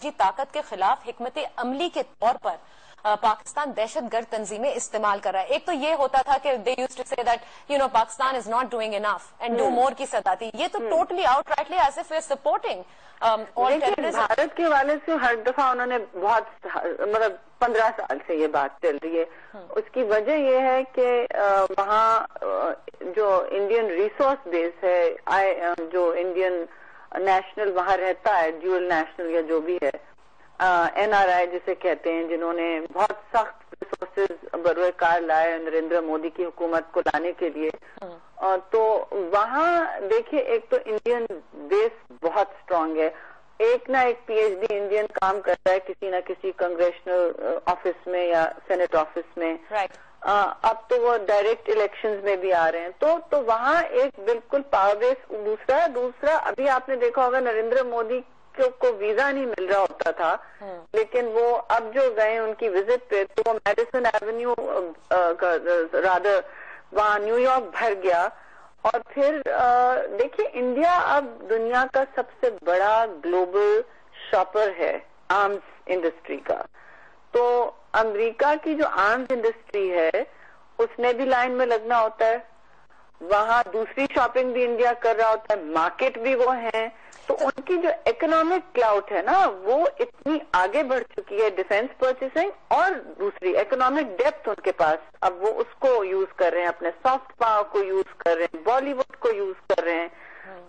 جی طاقت کے خلاف حکمت عملی کے طور پر پاکستان دہشت گرد تنظیمیں استعمال کر رہا ہے. ایک تو یہ ہوتا تھا کہ they used to say that Pakistan is not doing enough and do more کی صدا تھی. یہ تو totally out rightly as if supporting Bharat کے حوالے سے ہر دفعہ انہوں نے بہت مطلب 15 سال سے یہ بات چل رہی ہے. اس کی وجہ یہ ہے کہ وہاں جو انڈین ریسورس بیس ہے جو انڈین نیشنل وہاں رہتا ہے ڈیول نیشنل یا جو بھی ہے NRI جسے کہتے ہیں جنہوں نے بہت سخت ریسورسز بروئے کار لائے نریندر مودی کی حکومت کو لانے کے لیے. تو وہاں دیکھیے ایک تو انڈین بیس بہت اسٹرانگ ہے. ایک نہ ایک PhD انڈین کام کرتا ہے کسی نہ کسی کنگریشنل آفس میں یا سینٹ آفس میں. اب تو وہ ڈائریکٹ الیکشنز میں بھی آ رہے ہیں. تو وہاں ایک بالکل پاور بیس. دوسرا ابھی آپ نے دیکھا ہوگا نریندر مودی کو ویزا نہیں مل رہا ہوتا تھا لیکن وہ اب جو گئے ان کی وزٹ پہ تو وہ میڈیسن ایونیو رادر وہاں نیو یارک بھر گیا. اور پھر دیکھیے انڈیا اب دنیا کا سب سے بڑا گلوبل شاپر ہے آرمز انڈسٹری کا. تو امریکہ کی جو آرمز انڈسٹری ہے اس نے بھی لائن میں لگنا ہوتا ہے. وہاں دوسری شاپنگ بھی انڈیا کر رہا ہوتا ہے. مارکیٹ بھی وہ ہیں. تو ان کی جو اکنامک کلاؤٹ ہے نا وہ اتنی آگے بڑھ چکی ہے ڈیفینس پرچیسنگ اور دوسری اکنامک ڈیپتھ ان کے پاس. اب وہ اس کو یوز کر رہے ہیں اپنے سافٹ پاور کو یوز کر رہے ہیں بالی ووڈ کو یوز کر رہے ہیں.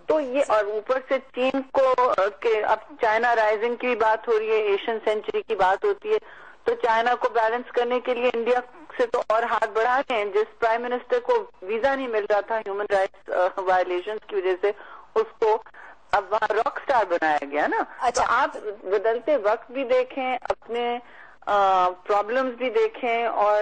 تو یہ اور اوپر سے چین کو کہ اب چائنا رائزنگ کی بات ہو رہی ہے ایشین سینچری کی بات ہوتی ہے تو چائنا کو بیلنس کرنے کے لیے انڈیا سے تو اور ہاتھ بڑھا رہے ہیں. جس پرائم منسٹر کو ویزا نہیں مل رہا تھا ہیومن رائٹس وائلیشن کی وجہ سے اس کو اب وہاں راک سٹار بنایا گیا نا. تو آپ بدلتے وقت بھی دیکھیں اپنے پرابلمز بھی دیکھیں اور